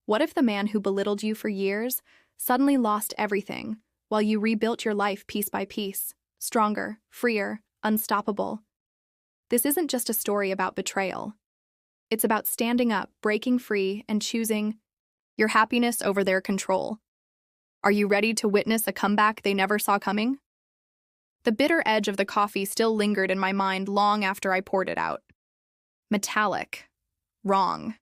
What if the man who belittled you for years suddenly lost everything while you rebuilt your life piece by piece, stronger, freer, unstoppable? This isn't just a story about betrayal. It's about standing up, breaking free, and choosing your happiness over their control. Are you ready to witness a comeback they never saw coming? The bitter edge of the coffee still lingered in my mind long after I poured it out. Metallic. Wrong.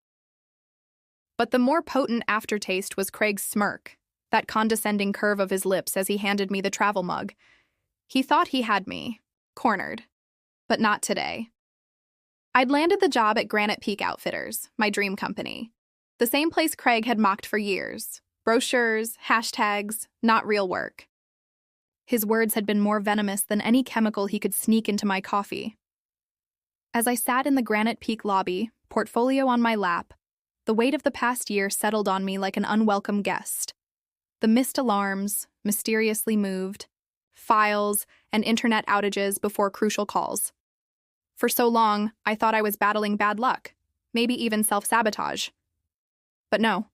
But the more potent aftertaste was Craig's smirk, that condescending curve of his lips as he handed me the travel mug. He thought he had me cornered. But not today. I'd landed the job at Granite Peak Outfitters, my dream company. The same place Craig had mocked for years. Brochures, hashtags, not real work. His words had been more venomous than any chemical he could sneak into my coffee. As I sat in the Granite Peak lobby, portfolio on my lap, the weight of the past year settled on me like an unwelcome guest. The missed alarms, mysteriously moved, files, and internet outages before crucial calls. For so long, I thought I was battling bad luck, maybe even self-sabotage. But no.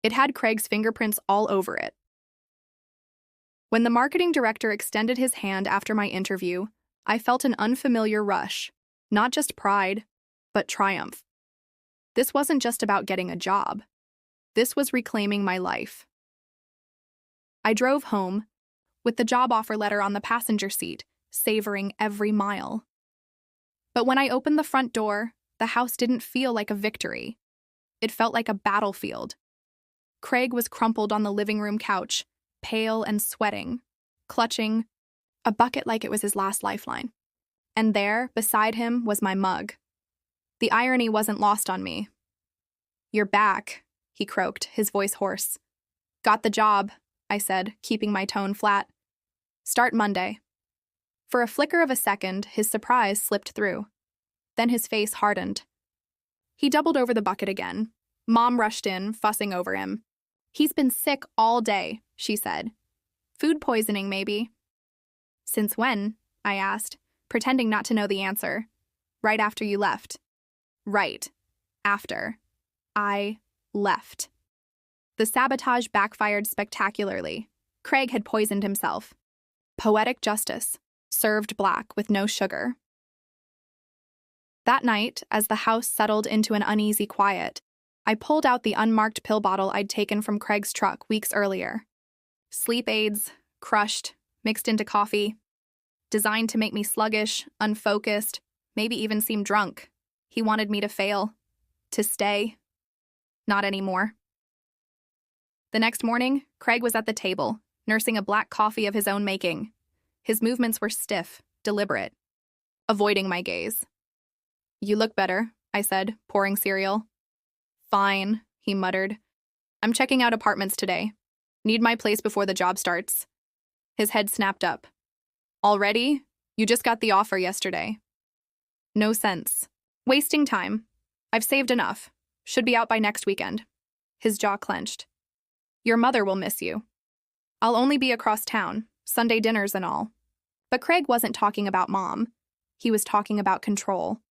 It had Craig's fingerprints all over it. When the marketing director extended his hand after my interview, I felt an unfamiliar rush, not just pride, but triumph. This wasn't just about getting a job. This was reclaiming my life. I drove home, with the job offer letter on the passenger seat, savoring every mile. But when I opened the front door, the house didn't feel like a victory. It felt like a battlefield. Craig was crumpled on the living room couch, pale and sweating, clutching a bucket like it was his last lifeline. And there, beside him, was my mug. The irony wasn't lost on me. "You're back," he croaked, his voice hoarse. "Got the job," I said, keeping my tone flat. "Start Monday." For a flicker of a second, his surprise slipped through. Then his face hardened. He doubled over the bucket again. Mom rushed in, fussing over him. "He's been sick all day," she said. "Food poisoning, maybe." "Since when?" I asked, pretending not to know the answer. "Right after you left." "Right. After. I left." The sabotage backfired spectacularly. Craig had poisoned himself. Poetic justice, served black with no sugar. That night, as the house settled into an uneasy quiet, I pulled out the unmarked pill bottle I'd taken from Craig's truck weeks earlier. Sleep aids, crushed, mixed into coffee, designed to make me sluggish, unfocused, maybe even seem drunk. He wanted me to fail, to stay. Not anymore. The next morning, Craig was at the table, nursing a black coffee of his own making. His movements were stiff, deliberate, avoiding my gaze. "You look better," I said, pouring cereal. "Fine," he muttered. "I'm checking out apartments today. Need my place before the job starts." His head snapped up. "Already? You just got the offer yesterday." "No sense. Wasting time. I've saved enough. Should be out by next weekend." His jaw clenched. "Your mother will miss you." "I'll only be across town, Sunday dinners and all." But Craig wasn't talking about Mom. He was talking about control.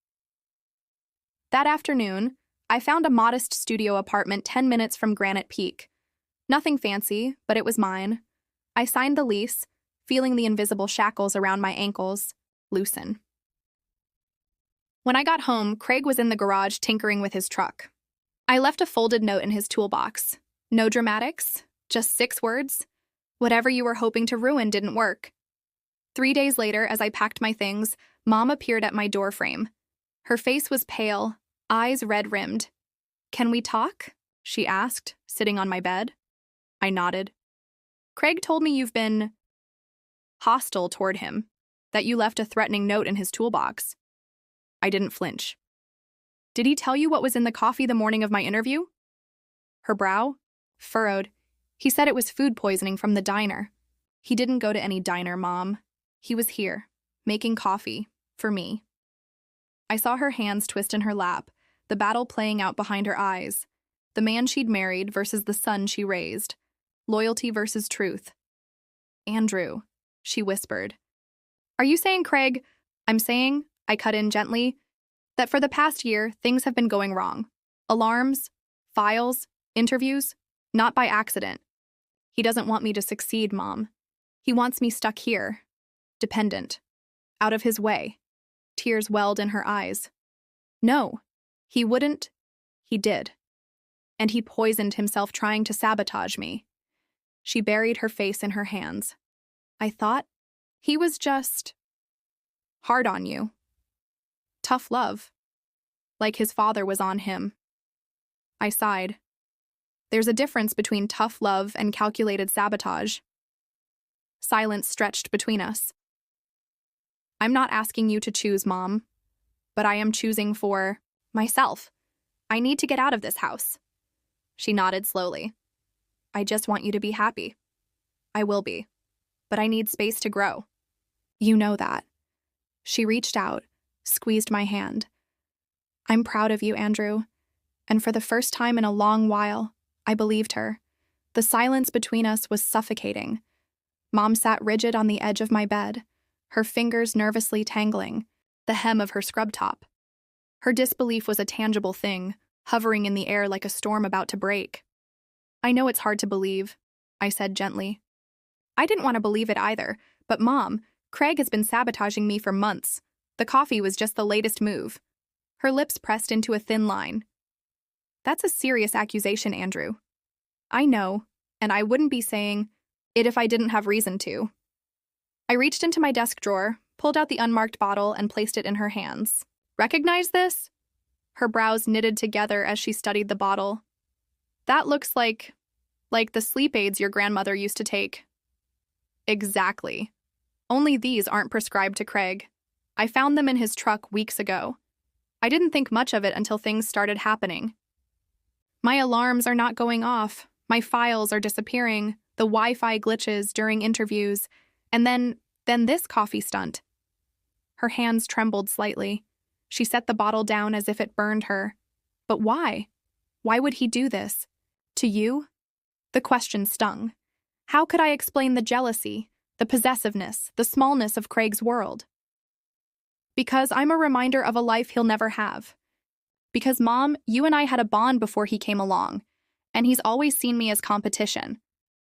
That afternoon, I found a modest studio apartment 10 minutes from Granite Peak. Nothing fancy, but it was mine. I signed the lease, feeling the invisible shackles around my ankles loosen. When I got home, Craig was in the garage tinkering with his truck. I left a folded note in his toolbox. No dramatics, just 6 words. "Whatever you were hoping to ruin didn't work." 3 days later, as I packed my things, Mom appeared at my doorframe. Her face was pale, eyes red-rimmed. "Can we talk?" she asked, sitting on my bed. I nodded. "Craig told me you've been hostile toward him, that you left a threatening note in his toolbox." I didn't flinch. "Did he tell you what was in the coffee the morning of my interview?" Her brow furrowed. "He said it was food poisoning from the diner." "He didn't go to any diner, Mom. He was here, making coffee, for me." I saw her hands twist in her lap, the battle playing out behind her eyes. The man she'd married versus the son she raised. Loyalty versus truth. "Andrew," she whispered. "Are you saying, Craig—" "I'm saying," I cut in gently, "that for the past year, things have been going wrong. Alarms, files, Interviews? Not by accident. He doesn't want me to succeed, Mom. He wants me stuck here, dependent, out of his way. Tears welled in her eyes. No, he wouldn't. He did. And he poisoned himself trying to sabotage me. She buried her face in her hands. I thought he was just hard on you. Tough love. Like his father was on him. I sighed. There's a difference between tough love and calculated sabotage. Silence stretched between us. I'm not asking you to choose, Mom, but I am choosing for myself. I need to get out of this house. She nodded slowly. I just want you to be happy. I will be, but I need space to grow. You know that. She reached out, squeezed my hand. I'm proud of you, Andrew. And for the first time in a long while, I believed her. The silence between us was suffocating. Mom sat rigid on the edge of my bed, her fingers nervously tangling the hem of her scrub top. Her disbelief was a tangible thing, hovering in the air like a storm about to break. I know it's hard to believe, I said gently. I didn't want to believe it either, but Mom, Craig has been sabotaging me for months. The coffee was just the latest move. Her lips pressed into a thin line. That's a serious accusation, Andrew. I know, and I wouldn't be saying it if I didn't have reason to. I reached into my desk drawer, pulled out the unmarked bottle, and placed it in her hands. Recognize this? Her brows knitted together as she studied the bottle. That looks like the sleep aids your grandmother used to take. Exactly. Only these aren't prescribed to Craig. I found them in his truck weeks ago. I didn't think much of it until things started happening. My alarms are not going off. My files are disappearing. The Wi-Fi glitches during interviews. And then this coffee stunt. Her hands trembled slightly. She set the bottle down as if it burned her. But why? Why would he do this? To you? The question stung. How could I explain the jealousy, the possessiveness, the smallness of Craig's world? Because I'm a reminder of a life he'll never have. Because, Mom, you and I had a bond before he came along, and he's always seen me as competition.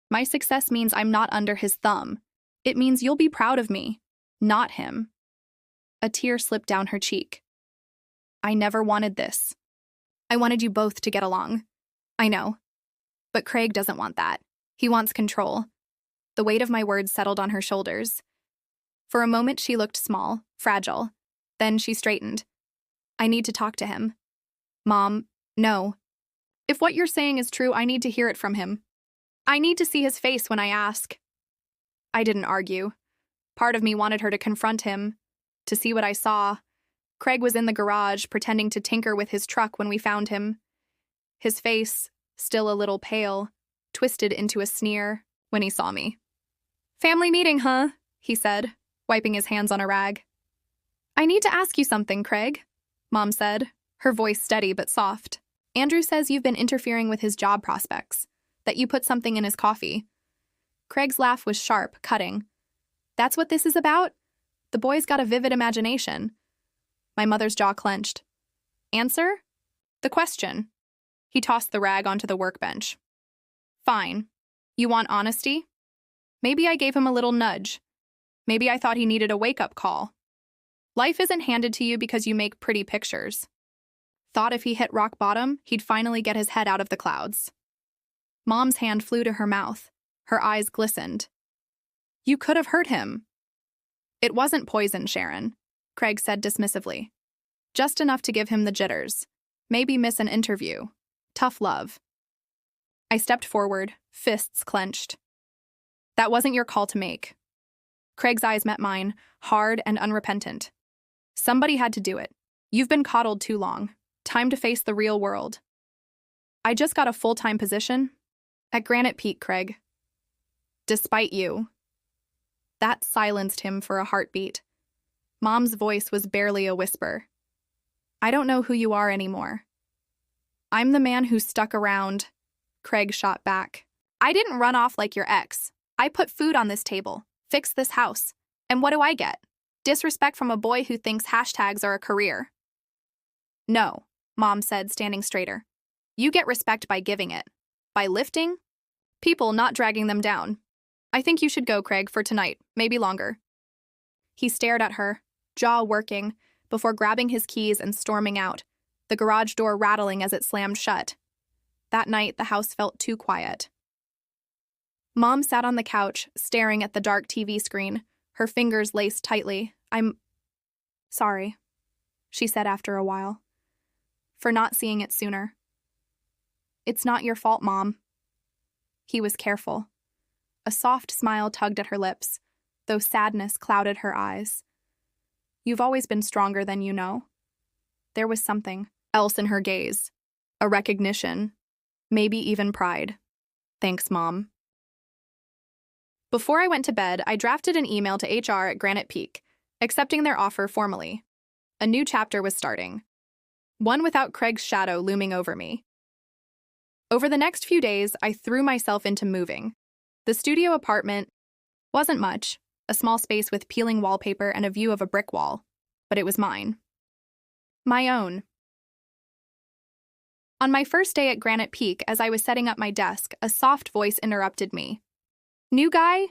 My success means I'm not under his thumb. It means you'll be proud of me, not him. A tear slipped down her cheek. I never wanted this. I wanted you both to get along. I know. But Craig doesn't want that. He wants control. The weight of my words settled on her shoulders. For a moment, she looked small, fragile. Then she straightened. I need to talk to him. Mom, no. If what you're saying is true, I need to hear it from him. I need to see his face when I ask. I didn't argue. Part of me wanted her to confront him, to see what I saw. Craig was in the garage, pretending to tinker with his truck when we found him. His face, still a little pale, twisted into a sneer when he saw me. Family meeting, huh? He said, wiping his hands on a rag. I need to ask you something, Craig, Mom said, her voice steady but soft. Andrew says you've been interfering with his job prospects, that you put something in his coffee. Craig's laugh was sharp, cutting. That's what this is about? The boy's got a vivid imagination. My mother's jaw clenched. Answer? The question. He tossed the rag onto the workbench. Fine. You want honesty? Maybe I gave him a little nudge. Maybe I thought he needed a wake-up call. Life isn't handed to you because you make pretty pictures. Thought if he hit rock bottom, he'd finally get his head out of the clouds. Mom's hand flew to her mouth. Her eyes glistened. You could have hurt him. It wasn't poison, Sharon, Craig said dismissively. Just enough to give him the jitters. Maybe miss an interview. Tough love. I stepped forward, fists clenched. That wasn't your call to make. Craig's eyes met mine, hard and unrepentant. Somebody had to do it. You've been coddled too long. Time to face the real world. I just got a full-time position at Granite Peak, Craig. Despite you. That silenced him for a heartbeat. Mom's voice was barely a whisper. I don't know who you are anymore. I'm the man who stuck around, Craig shot back. I didn't run off like your ex. I put food on this table, fixed this house. And what do I get? Disrespect from a boy who thinks hashtags are a career. No, Mom said, standing straighter. You get respect by giving it, By lifting? People, not dragging them down. I think you should go, Craig, for tonight, maybe longer. He stared at her, jaw working, before grabbing his keys and storming out, the garage door rattling as it slammed shut. That night, the house felt too quiet. Mom sat on the couch, staring at the dark TV screen, her fingers laced tightly. I'm sorry, she said after a while, for not seeing it sooner. It's not your fault, Mom. He was careful. A soft smile tugged at her lips, though sadness clouded her eyes. You've always been stronger than you know. There was something else in her gaze, a recognition, maybe even pride. Thanks, Mom. Before I went to bed, I drafted an email to HR at Granite Peak, accepting their offer formally. A new chapter was starting, one without Craig's shadow looming over me. Over the next few days, I threw myself into moving. The studio apartment wasn't much, a small space with peeling wallpaper and a view of a brick wall, but it was mine. My own. On my first day at Granite Peak, as I was setting up my desk, a soft voice interrupted me. New guy?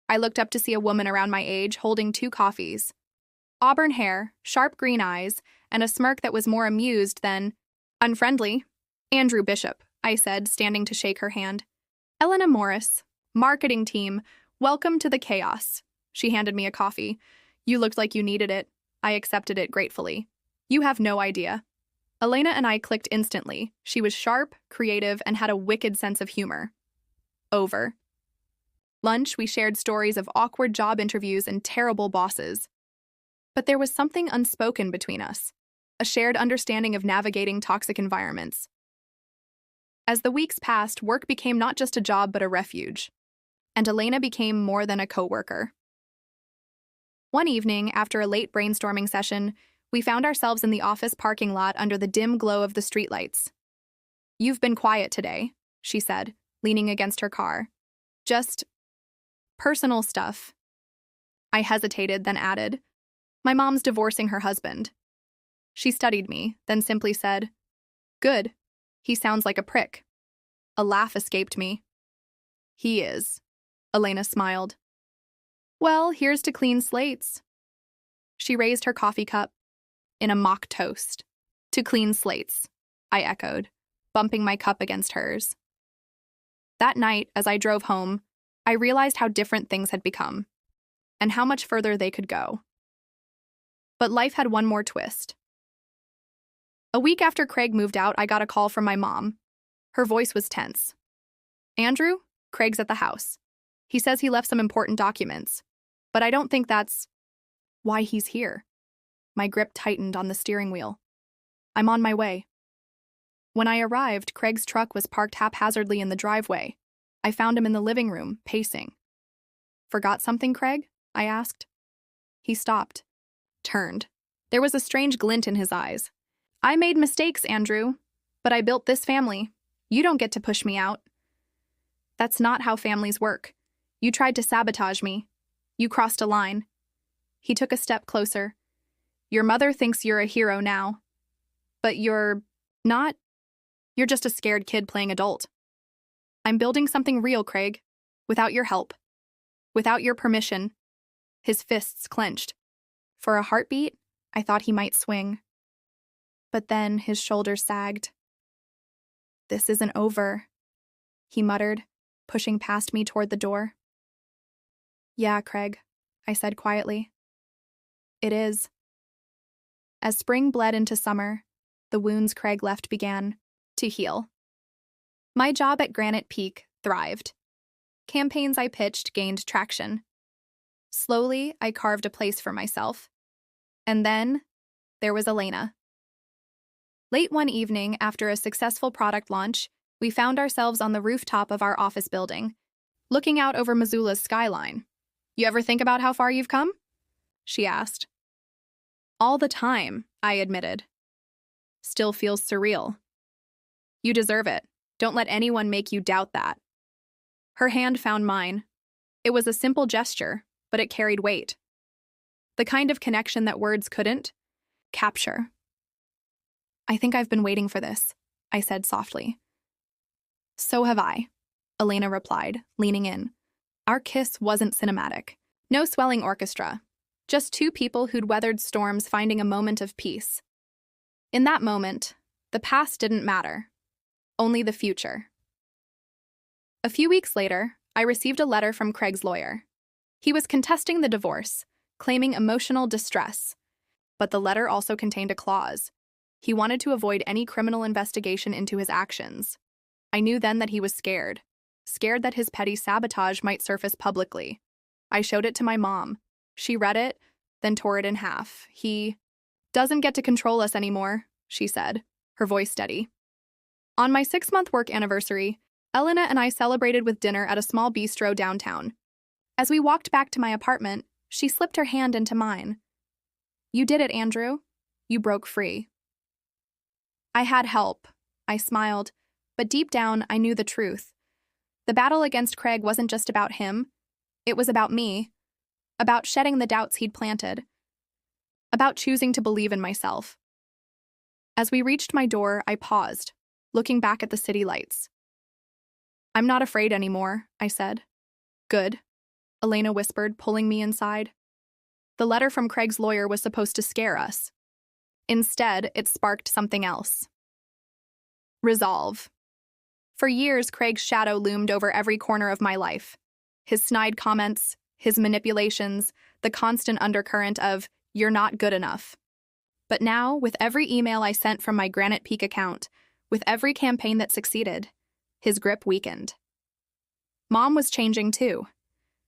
I looked up to see a woman around my age holding 2 coffees. Auburn hair, sharp green eyes, and a smirk that was more amused than unfriendly. Andrew Bishop, I said, standing to shake her hand. Elena Morris, marketing team, welcome to the chaos. She handed me a coffee. You looked like you needed it. I accepted it gratefully. You have no idea. Elena and I clicked instantly. She was sharp, creative, and had a wicked sense of humor. Over. Lunch, we shared stories of awkward job interviews and terrible bosses. But there was something unspoken between us, a shared understanding of navigating toxic environments. As the weeks passed, work became not just a job but a refuge, and Elena became more than a coworker. One evening, after a late brainstorming session, we found ourselves in the office parking lot under the dim glow of the streetlights. You've been quiet today, she said, leaning against her car. Just personal stuff. I hesitated, then added, my mom's divorcing her husband. She studied me, then simply said, good. He sounds like a prick. A laugh escaped me. He is. Elena smiled. Well, here's to clean slates. She raised her coffee cup in a mock toast. To clean slates, I echoed, bumping my cup against hers. That night, as I drove home, I realized how different things had become, and how much further they could go. But life had one more twist. A week after Craig moved out, I got a call from my mom. Her voice was tense. Andrew, Craig's at the house. He says he left some important documents, but I don't think that's why he's here. My grip tightened on the steering wheel. I'm on my way. When I arrived, Craig's truck was parked haphazardly in the driveway. I found him in the living room, pacing. Forgot something, Craig? I asked. He stopped, turned. There was a strange glint in his eyes. I made mistakes, Andrew, but I built this family. You don't get to push me out. That's not how families work. You tried to sabotage me. You crossed a line. He took a step closer. Your mother thinks you're a hero now. But you're not. You're just a scared kid playing adult. I'm building something real, Craig. Without your help. Without your permission. His fists clenched. For a heartbeat, I thought he might swing. But then his shoulders sagged. This isn't over, he muttered, pushing past me toward the door. Yeah, Craig, I said quietly. It is. As spring bled into summer, the wounds Craig left began to heal. My job at Granite Peak thrived. Campaigns I pitched gained traction. Slowly, I carved a place for myself. And then, there was Elena. Late one evening, after a successful product launch, we found ourselves on the rooftop of our office building, looking out over Missoula's skyline. You ever think about how far you've come? She asked. All the time, I admitted. Still feels surreal. You deserve it. Don't let anyone make you doubt that. Her hand found mine. It was a simple gesture, but it carried weight. The kind of connection that words couldn't capture. I think I've been waiting for this, I said softly. So have I, Elena replied, leaning in. Our kiss wasn't cinematic. No swelling orchestra. Just two people who'd weathered storms finding a moment of peace. In that moment, the past didn't matter. Only the future. A few weeks later, I received a letter from Craig's lawyer. He was contesting the divorce, claiming emotional distress. But the letter also contained a clause. He wanted to avoid any criminal investigation into his actions. I knew then that he was scared that his petty sabotage might surface publicly. I showed it to my mom. She read it, then tore it in half. He doesn't get to control us anymore, she said, her voice steady. On my 6-month work anniversary, Elena and I celebrated with dinner at a small bistro downtown. As we walked back to my apartment, she slipped her hand into mine. You did it, Andrew. You broke free. I had help. I smiled, but deep down I knew the truth. The battle against Craig wasn't just about him. It was about me, about shedding the doubts he'd planted, about choosing to believe in myself. As we reached my door, I paused, looking back at the city lights. I'm not afraid anymore, I said. Good, Elena whispered, pulling me inside. The letter from Craig's lawyer was supposed to scare us. Instead, it sparked something else. Resolve. For years, Craig's shadow loomed over every corner of my life. His snide comments, his manipulations, the constant undercurrent of, "You're not good enough." But now, with every email I sent from my Granite Peak account, with every campaign that succeeded, his grip weakened. Mom was changing too.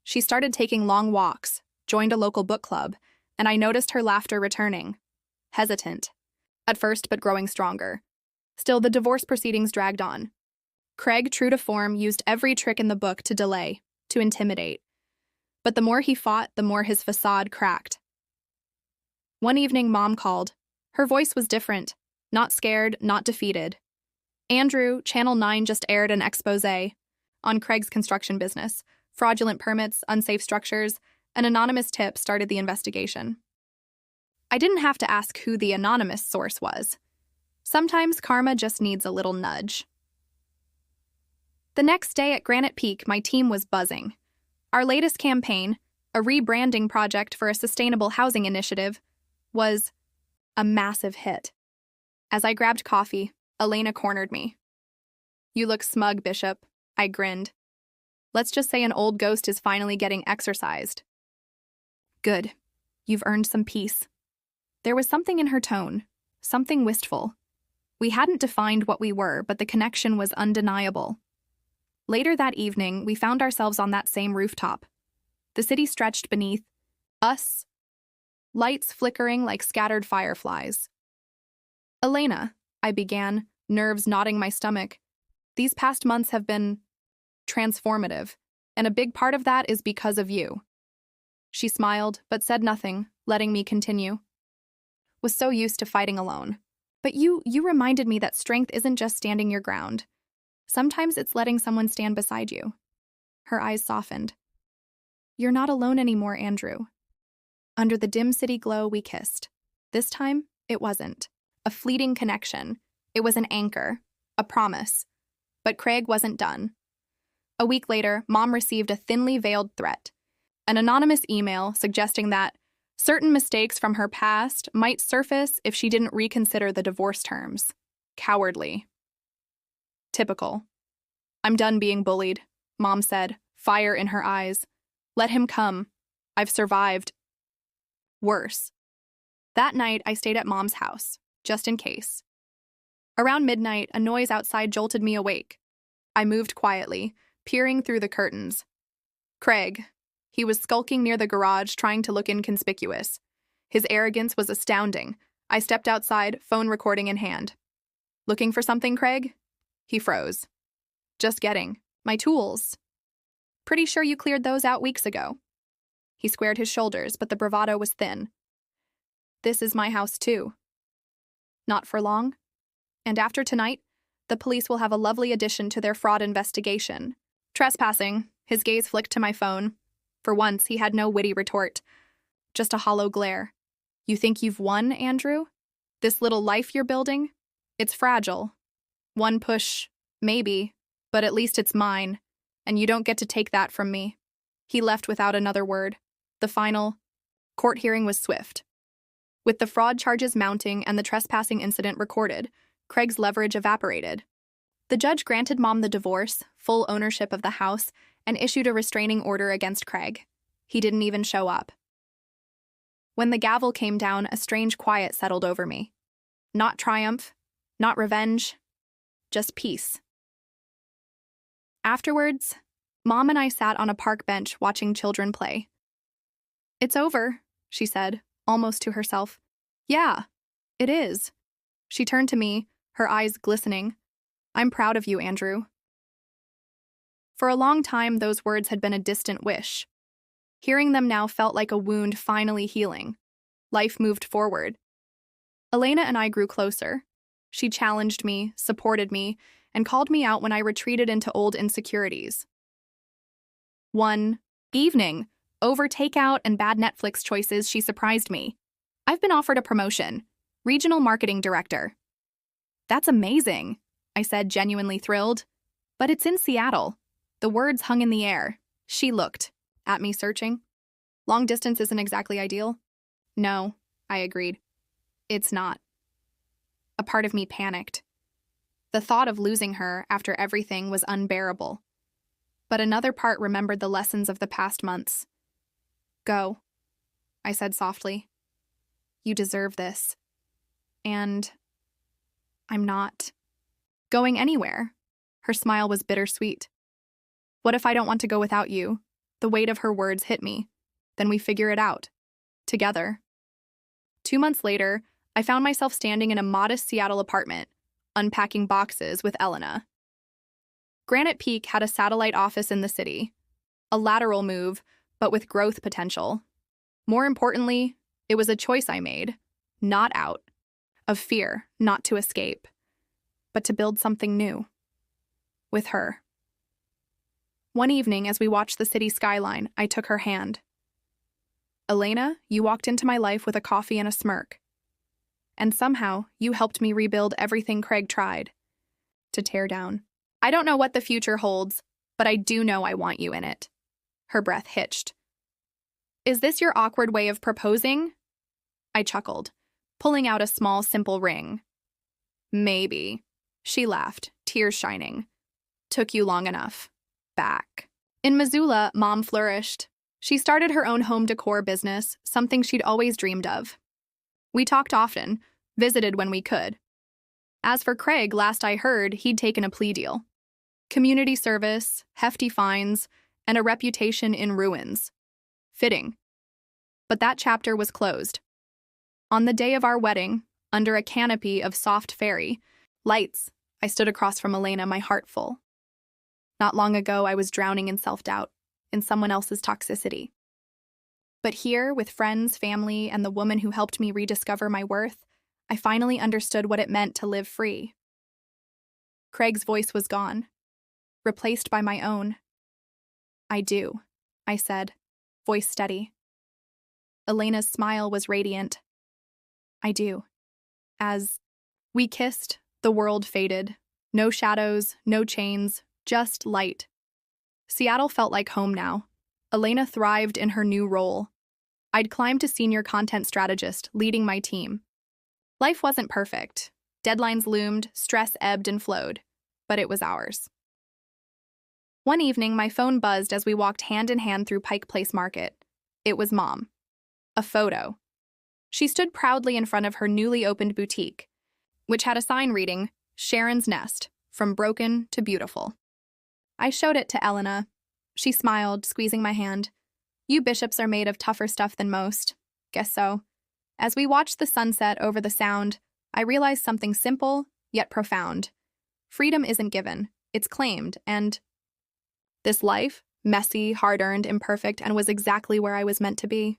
She started taking long walks, joined a local book club, and I noticed her laughter returning. Hesitant. At first, but growing stronger. Still, the divorce proceedings dragged on. Craig, true to form, used every trick in the book to delay, to intimidate. But the more he fought, the more his facade cracked. One evening, Mom called. Her voice was different. Not scared, not defeated. Andrew, Channel 9 just aired an exposé on Craig's construction business. Fraudulent permits, unsafe structures, an anonymous tip started the investigation. I didn't have to ask who the anonymous source was. Sometimes karma just needs a little nudge. The next day at Granite Peak, my team was buzzing. Our latest campaign, a rebranding project for a sustainable housing initiative, was a massive hit. As I grabbed coffee, Elena cornered me. You look smug, Bishop, I grinned. Let's just say an old ghost is finally getting exorcised. Good. You've earned some peace. There was something in her tone, something wistful. We hadn't defined what we were, but the connection was undeniable. Later that evening, we found ourselves on that same rooftop. The city stretched beneath us, lights flickering like scattered fireflies. Elena, I began, nerves knotting my stomach. These past months have been transformative, and a big part of that is because of you. She smiled, but said nothing, letting me continue. Was so used to fighting alone. But you reminded me that strength isn't just standing your ground. Sometimes it's letting someone stand beside you. Her eyes softened. You're not alone anymore, Andrew. Under the dim city glow, we kissed. This time, it wasn't a fleeting connection. It was an anchor, a promise. But Craig wasn't done. A week later, Mom received a thinly veiled threat, an anonymous email suggesting that certain mistakes from her past might surface if she didn't reconsider the divorce terms. Cowardly. Typical. I'm done being bullied, Mom said, fire in her eyes. Let him come. I've survived. Worse. That night, I stayed at Mom's house, just in case. Around midnight, a noise outside jolted me awake. I moved quietly, peering through the curtains. Craig. He was skulking near the garage, trying to look inconspicuous. His arrogance was astounding. I stepped outside, phone recording in hand. Looking for something, Craig? He froze. Just getting my tools. Pretty sure you cleared those out weeks ago. He squared his shoulders, but the bravado was thin. This is my house, too. Not for long. And after tonight, the police will have a lovely addition to their fraud investigation. Trespassing. His gaze flicked to my phone. For once, he had no witty retort. Just a hollow glare. You think you've won, Andrew? This little life you're building? It's fragile. One push, maybe, But at least it's mine, and you don't get to take that from me. He left without another word. The final court hearing was swift. With the fraud charges mounting and the trespassing incident recorded, Craig's leverage evaporated. The judge granted Mom the divorce, full ownership of the house, and issued a restraining order against Craig. He didn't even show up. When the gavel came down, a strange quiet settled over me. Not triumph, not revenge, just peace. Afterwards, Mom and I sat on a park bench watching children play. "It's over," she said, almost to herself. "Yeah, it is." She turned to me, her eyes glistening. "I'm proud of you, Andrew." For a long time, those words had been a distant wish. Hearing them now felt like a wound finally healing. Life moved forward. Elena and I grew closer. She challenged me, supported me, and called me out when I retreated into old insecurities. One evening, over takeout and bad Netflix choices, she surprised me. "I've been offered a promotion, regional marketing director." "That's amazing," I said, genuinely thrilled. "But it's in Seattle." The words hung in the air. She looked at me, searching. "Long distance isn't exactly ideal." "No," I agreed. "It's not." A part of me panicked. The thought of losing her after everything was unbearable. But another part remembered the lessons of the past months. "Go," I said softly. "You deserve this." And I'm not going anywhere. Her smile was bittersweet. "What if I don't want to go without you?" The weight of her words hit me. "Then we figure it out. Together." 2 months later, I found myself standing in a modest Seattle apartment, unpacking boxes with Elena. Granite Peak had a satellite office in the city. A lateral move, but with growth potential. More importantly, it was a choice I made, not out of fear, not to escape, but to build something new. With her. One evening, as we watched the city skyline, I took her hand. "Elena, you walked into my life with a coffee and a smirk. And somehow, you helped me rebuild everything Craig tried to tear down. I don't know what the future holds, but I do know I want you in it." Her breath hitched. "Is this your awkward way of proposing?" I chuckled, pulling out a small, simple ring. "Maybe." She laughed, tears shining. "Took you long enough." Back. In Missoula, Mom flourished. She started her own home decor business, something she'd always dreamed of. We talked often, visited when we could. As for Craig, last I heard, he'd taken a plea deal. Community service, hefty fines, and a reputation in ruins. Fitting. But that chapter was closed. On the day of our wedding, under a canopy of soft fairy lights, I stood across from Elena, my heart full. Not long ago, I was drowning in self-doubt, in someone else's toxicity. But here, with friends, family, and the woman who helped me rediscover my worth, I finally understood what it meant to live free. Craig's voice was gone, replaced by my own. "I do," I said, voice steady. Elena's smile was radiant. "I do." As we kissed, the world faded. No shadows, no chains, just light. Seattle felt like home now. Elena thrived in her new role. I'd climbed to senior content strategist, leading my team. Life wasn't perfect. Deadlines loomed, stress ebbed and flowed. But it was ours. One evening, my phone buzzed as we walked hand in hand through Pike Place Market. It was Mom. A photo. She stood proudly in front of her newly opened boutique, which had a sign reading, "Sharon's Nest, from broken to beautiful." I showed it to Elena. She smiled, squeezing my hand. "You bishops are made of tougher stuff than most." Guess so. As we watched the sunset over the Sound, I realized something simple, yet profound. Freedom isn't given, it's claimed, and this life, messy, hard-earned, imperfect, and was exactly where I was meant to be.